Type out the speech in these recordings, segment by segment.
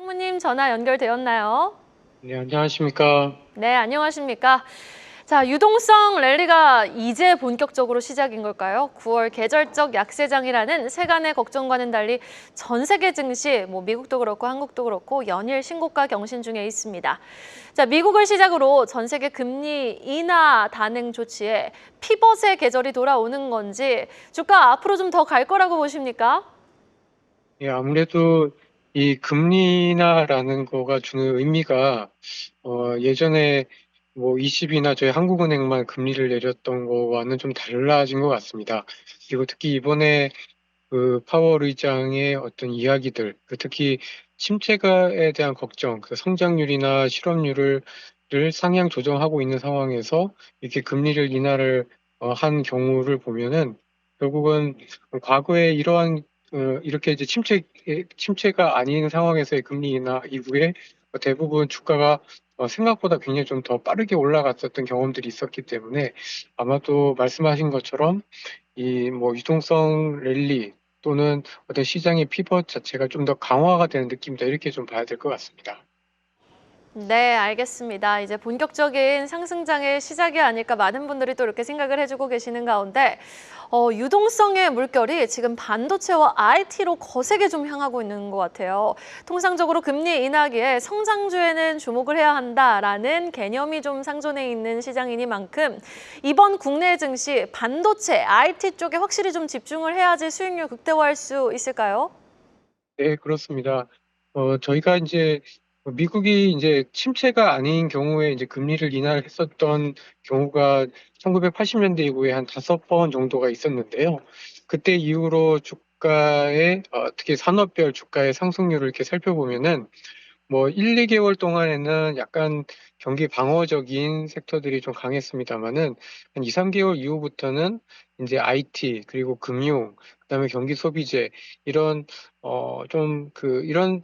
상무님 전화 연결되었나요? 네, 안녕하십니까. 네, 안녕하십니까? 자, 유동성 랠리가 이제 본격적으로 시작인 걸까요? 9월 계절적 약세장이라는 세간의 걱정과는 달리 전 세계 증시, 미국도 그렇고 한국도 그렇고 연일 신고가 경신 중에 있습니다. 자, 미국을 시작으로 전 세계 금리 인하 단행 조치에 피벗의 계절이 돌아오는 건지 주가 앞으로 좀 더 갈 거라고 보십니까? 예, 아무래도 이 금리나라는 거가 주는 의미가, 예전에 뭐 20이나 저희 한국은행만 금리를 내렸던 거와는 좀 달라진 것 같습니다. 그리고 특히 이번에 그 파월 의장의 어떤 이야기들, 특히 침체가에 대한 걱정, 그 성장률이나 실업률을 상향 조정하고 있는 상황에서 이렇게 금리를 인하를 한 경우를 보면은 결국은 과거에 이러한 이렇게 이제 침체가 아닌 상황에서의 금리 인하 이후에 대부분 주가가 생각보다 굉장히 좀 더 빠르게 올라갔었던 경험들이 있었기 때문에 아마도 말씀하신 것처럼 이 뭐 유동성 랠리 또는 어떤 시장의 피벗 자체가 좀 더 강화가 되는 느낌이다. 이렇게 좀 봐야 될 것 같습니다. 네, 알겠습니다. 이제 본격적인 상승장의 시작이 아닐까 많은 분들이 또 이렇게 생각을 해주고 계시는 가운데 유동성의 물결이 지금 반도체와 IT로 거세게 좀 향하고 있는 것 같아요. 통상적으로 금리 인하기에 성장주에는 주목을 해야 한다라는 개념이 좀 상존해 있는 시장이니만큼 이번 국내 증시 반도체, IT 쪽에 확실히 좀 집중을 해야지 수익률 극대화할 수 있을까요? 네, 그렇습니다. 저희가 이제 미국이 이제 침체가 아닌 경우에 이제 금리를 인하를 했었던 경우가 1980년대 이후에 한 5번 정도가 있었는데요. 그때 이후로 주가의 특히 산업별 주가의 상승률을 이렇게 살펴보면은 뭐 1, 2개월 동안에는 약간 경기 방어적인 sek터들이 좀 강했습니다만은 한 2, 3개월 이후부터는 이제 IT 그리고 금융 그다음에 경기 소비재 이런 이런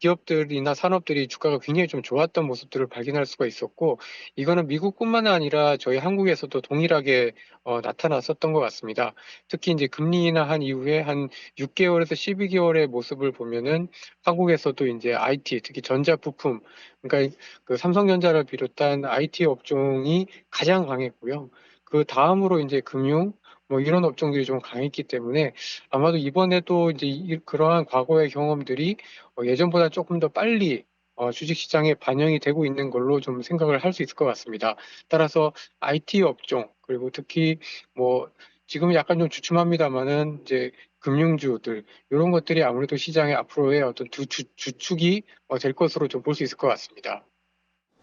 기업들이나 산업들이 주가가 굉장히 좀 좋았던 모습들을 발견할 수가 있었고 이거는 미국뿐만 아니라 저희 한국에서도 동일하게 나타났었던 것 같습니다. 특히 이제 금리 인하한 이후에 한 6개월에서 12개월의 모습을 보면은 한국에서도 이제 IT, 특히 전자부품, 그러니까 그 삼성전자를 비롯한 IT 업종이 가장 강했고요. 그 다음으로 이제 금융, 뭐 이런 업종들이 좀 강했기 때문에 아마도 이번에도 이제 그러한 과거의 경험들이 예전보다 조금 더 빨리 주식시장에 반영이 되고 있는 걸로 좀 생각을 할 수 있을 것 같습니다. 따라서 IT 업종, 그리고 특히 뭐 지금은 약간 좀 주춤합니다만은 이제 금융주들 이런 것들이 아무래도 시장의 앞으로의 어떤 주축이 될 것으로 좀 볼 수 있을 것 같습니다.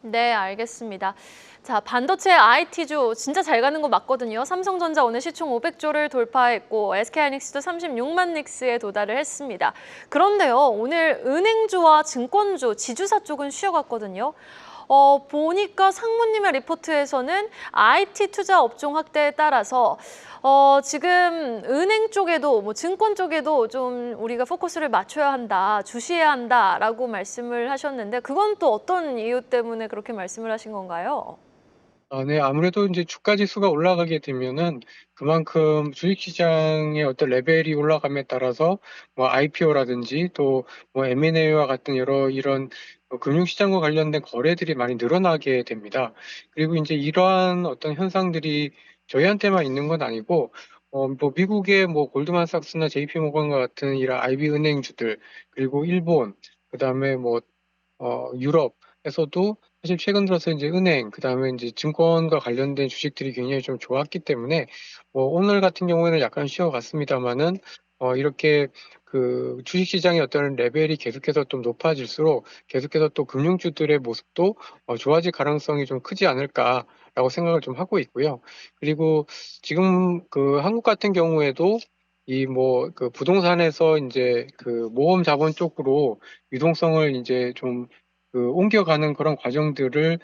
네, 알겠습니다. 자, 반도체 IT주 진짜 잘 가는 거 맞거든요. 삼성전자 오늘 시총 500조를 돌파했고 SK하이닉스도 36만 닉스에 도달을 했습니다. 그런데요, 오늘 은행주와 증권주, 지주사 쪽은 쉬어갔거든요. 보니까 상무님의 리포트에서는 IT 투자 업종 확대에 따라서 지금 은행 쪽에도 증권 쪽에도 좀 우리가 포커스를 맞춰야 한다, 주시해야 한다라고 말씀을 하셨는데 그건 또 어떤 이유 때문에 그렇게 말씀을 하신 건가요? 네, 아무래도 이제 주가 지수가 올라가게 되면은 그만큼 주식시장의 어떤 레벨이 올라감에 따라서 뭐 IPO라든지 또 뭐 M&A와 같은 여러 이런 금융시장과 관련된 거래들이 많이 늘어나게 됩니다. 그리고 이제 이러한 어떤 현상들이 저희한테만 있는 건 아니고 뭐 미국의 뭐 골드만삭스나 JP모건과 같은 이런 IB 은행주들 그리고 일본 그다음에 뭐 유럽에서도 사실 최근 들어서 이제 은행, 그다음에 이제 증권과 관련된 주식들이 굉장히 좀 좋았기 때문에 뭐 오늘 같은 경우에는 약간 쉬어갔습니다만은 이렇게 그 주식시장의 어떤 레벨이 계속해서 좀 높아질수록 계속해서 또 금융주들의 모습도 좋아질 가능성이 좀 크지 않을까라고 생각을 좀 하고 있고요. 그리고 지금 그 한국 같은 경우에도 이 뭐 그 부동산에서 이제 그 모험 자본 쪽으로 유동성을 이제 좀 옮겨가는 그런 과정들을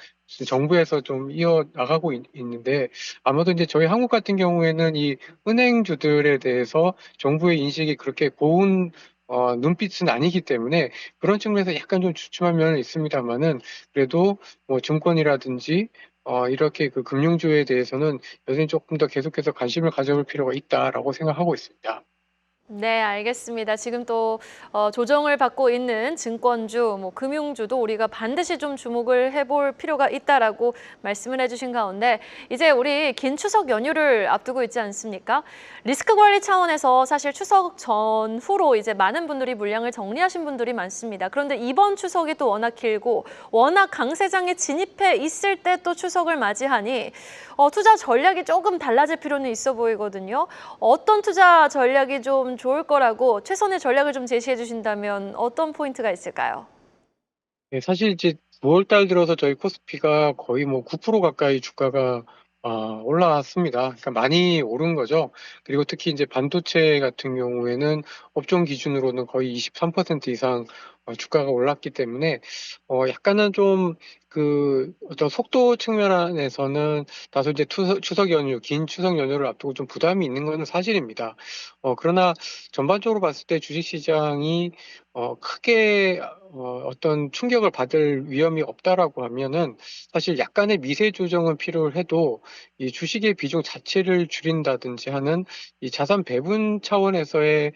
정부에서 좀 이어 나가고 있는데 아마도 이제 저희 한국 같은 경우에는 이 은행주들에 대해서 정부의 인식이 그렇게 고운 눈빛은 아니기 때문에 그런 측면에서 약간 좀 주춤한 면은 있습니다만은 그래도 뭐 증권이라든지 이렇게 그 금융주에 대해서는 여전히 조금 더 계속해서 관심을 가져볼 필요가 있다라고 생각하고 있습니다. 네, 알겠습니다. 지금 또 조정을 받고 있는 증권주, 뭐 금융주도 우리가 반드시 좀 주목을 해볼 필요가 있다라고 말씀을 해주신 가운데 이제 우리 긴 추석 연휴를 앞두고 있지 않습니까? 리스크 관리 차원에서 사실 추석 전후로 이제 많은 분들이 물량을 정리하신 분들이 많습니다. 그런데 이번 추석이 또 워낙 길고 워낙 강세장에 진입해 있을 때 또 추석을 맞이하니 투자 전략이 조금 달라질 필요는 있어 보이거든요. 어떤 투자 전략이 좀 좋을 거라고 최선의 전략을 좀 제시해 주신다면 어떤 포인트가 있을까요? 네, 사실 이제 9월 달 들어서 저희 코스피가 거의 뭐 9% 가까이 주가가 올라왔습니다. 그러니까 많이 오른 거죠. 그리고 특히 이제 반도체 같은 경우에는 업종 기준으로는 거의 23% 이상 주가가 올랐기 때문에 약간은 좀 그 어떤 속도 측면에서는 다소 이제 추석 연휴, 긴 추석 연휴를 앞두고 좀 부담이 있는 것은 사실입니다. 그러나 전반적으로 봤을 때 주식시장이 크게 어떤 충격을 받을 위험이 없다라고 하면은 사실 약간의 미세 조정은 필요해도 이 주식의 비중 자체를 줄인다든지 하는 이 자산 배분 차원에서의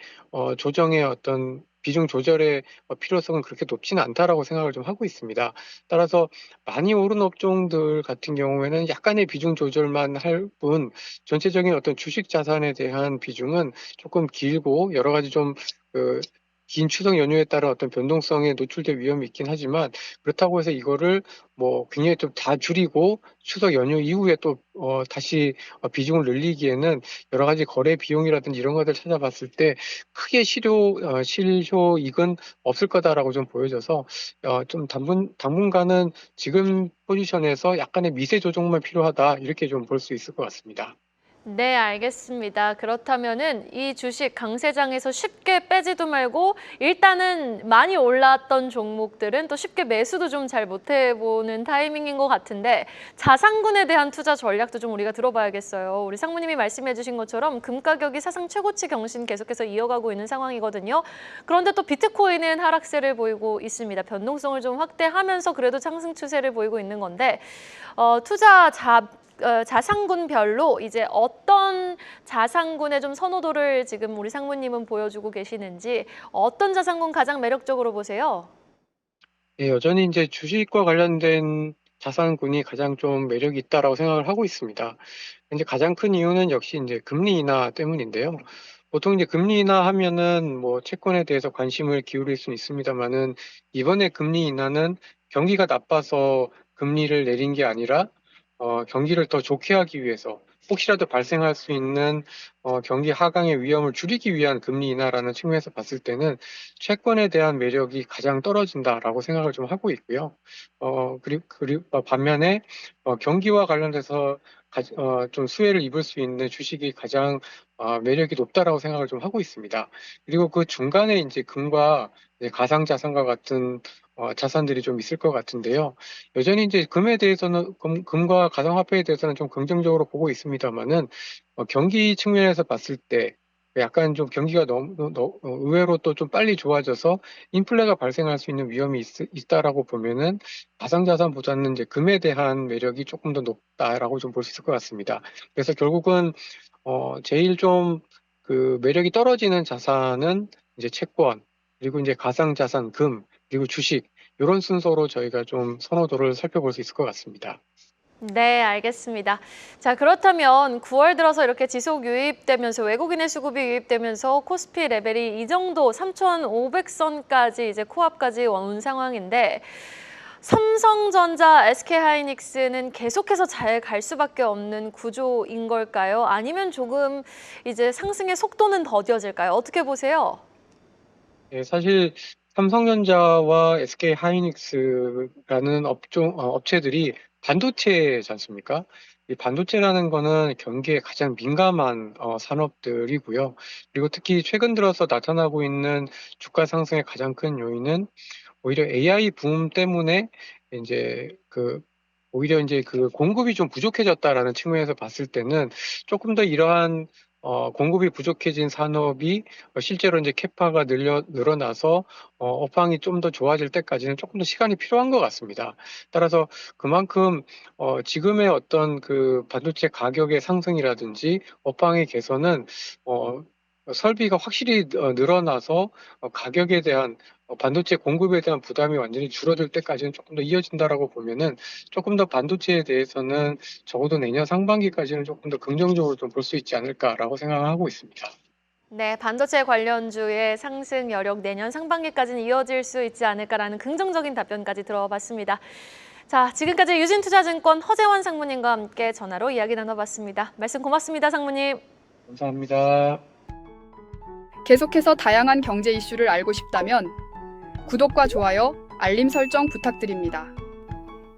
조정의 어떤 비중 조절의 필요성은 그렇게 높지는 않다라고 생각을 좀 하고 있습니다. 따라서 많이 오른 업종들 같은 경우에는 약간의 비중 조절만 할 뿐 전체적인 어떤 주식 자산에 대한 비중은 조금 길고 여러 가지 좀그 긴 추석 연휴에 따른 어떤 변동성에 노출될 위험이 있긴 하지만 그렇다고 해서 이거를 뭐 굉장히 좀 다 줄이고 추석 연휴 이후에 또 다시 비중을 늘리기에는 여러 가지 거래 비용이라든지 이런 것들 찾아봤을 때 크게 실효익은 없을 거다라고 좀 보여져서 좀 당분간은 지금 포지션에서 약간의 미세 조정만 필요하다 이렇게 좀 볼 수 있을 것 같습니다. 네, 알겠습니다. 그렇다면은 이 주식 강세장에서 쉽게 빼지도 말고 일단은 많이 올랐던 종목들은 또 쉽게 매수도 좀 잘 못 해보는 타이밍인 것 같은데 자산군에 대한 투자 전략도 좀 우리가 들어봐야겠어요. 우리 상무님이 말씀해 주신 것처럼 금 가격이 사상 최고치 경신 계속해서 이어가고 있는 상황이거든요. 그런데 또 비트코인은 하락세를 보이고 있습니다. 변동성을 좀 확대하면서 그래도 상승 추세를 보이고 있는 건데 자산군별로 이제 어떤 자산군의 좀 선호도를 지금 우리 상무님은 보여주고 계시는지 어떤 자산군 가장 매력적으로 보세요? 예, 여전히 이제 주식과 관련된 자산군이 가장 좀 매력이 있다라고 생각을 하고 있습니다. 이제 가장 큰 이유는 역시 이제 금리 인하 때문인데요. 보통 이제 금리 인하 하면은 뭐 채권에 대해서 관심을 기울일 수는 있습니다만은 이번에 금리 인하는 경기가 나빠서 금리를 내린 게 아니라 경기를 더 좋게 하기 위해서 혹시라도 발생할 수 있는 경기 하강의 위험을 줄이기 위한 금리 인하라는 측면에서 봤을 때는 채권에 대한 매력이 가장 떨어진다라고 생각을 좀 하고 있고요. 그리고 반면에 경기와 관련돼서 좀 수혜를 입을 수 있는 주식이 가장 매력이 높다라고 생각을 좀 하고 있습니다. 그리고 그 중간에 이제 금과 이제 가상자산과 같은 자산들이 좀 있을 것 같은데요. 여전히 이제 금에 대해서는 금과 가상화폐에 대해서는 좀 긍정적으로 보고 있습니다만은 경기 측면에서 봤을 때 약간 좀 경기가 의외로 또 좀 빨리 좋아져서 인플레가 발생할 수 있는 위험이 있다라고 보면은 가상자산보다는 이제 금에 대한 매력이 조금 더 높다라고 좀 볼 수 있을 것 같습니다. 그래서 결국은 제일 좀 그 매력이 떨어지는 자산은 이제 채권, 그리고 이제 가상자산, 금, 그리고 주식 이런 순서로 저희가 좀 선호도를 살펴볼 수 있을 것 같습니다. 네, 알겠습니다. 자, 그렇다면 9월 들어서 이렇게 지속 유입되면서 외국인의 수급이 유입되면서 코스피 레벨이 이 정도 3,500선까지 이제 코앞까지 온 상황인데 삼성전자, SK하이닉스는 계속해서 잘 갈 수밖에 없는 구조인 걸까요? 아니면 조금 이제 상승의 속도는 더뎌질까요? 어떻게 보세요? 예, 사실 삼성전자와 SK하이닉스라는 업체들이 반도체지 않습니까? 이 반도체라는 거는 경기에 가장 민감한 산업들이고요. 그리고 특히 최근 들어서 나타나고 있는 주가 상승의 가장 큰 요인은 오히려 AI 붐 때문에 이제 오히려 이제 그 공급이 좀 부족해졌다라는 측면에서 봤을 때는 조금 더 이러한 공급이 부족해진 산업이 실제로 이제 캐파가 늘어나서 업황이 좀 더 좋아질 때까지는 조금 더 시간이 필요한 것 같습니다. 따라서 그만큼 지금의 어떤 그 반도체 가격의 상승이라든지 업황의 개선은 설비가 확실히 늘어나서 가격에 대한 반도체 공급에 대한 부담이 완전히 줄어들 때까지는 조금 더 이어진다라고 보면은 조금 더 반도체에 대해서는 적어도 내년 상반기까지는 조금 더 긍정적으로 좀 볼 수 있지 않을까라고 생각을 하고 있습니다. 네, 반도체 관련주의 상승 여력 내년 상반기까지는 이어질 수 있지 않을까라는 긍정적인 답변까지 들어봤습니다. 자, 지금까지 유진투자증권 허재원 상무님과 함께 전화로 이야기 나눠봤습니다. 말씀 고맙습니다, 상무님. 감사합니다. 계속해서 다양한 경제 이슈를 알고 싶다면 구독과 좋아요, 알림 설정 부탁드립니다.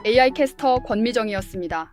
AI 캐스터 권미정이었습니다.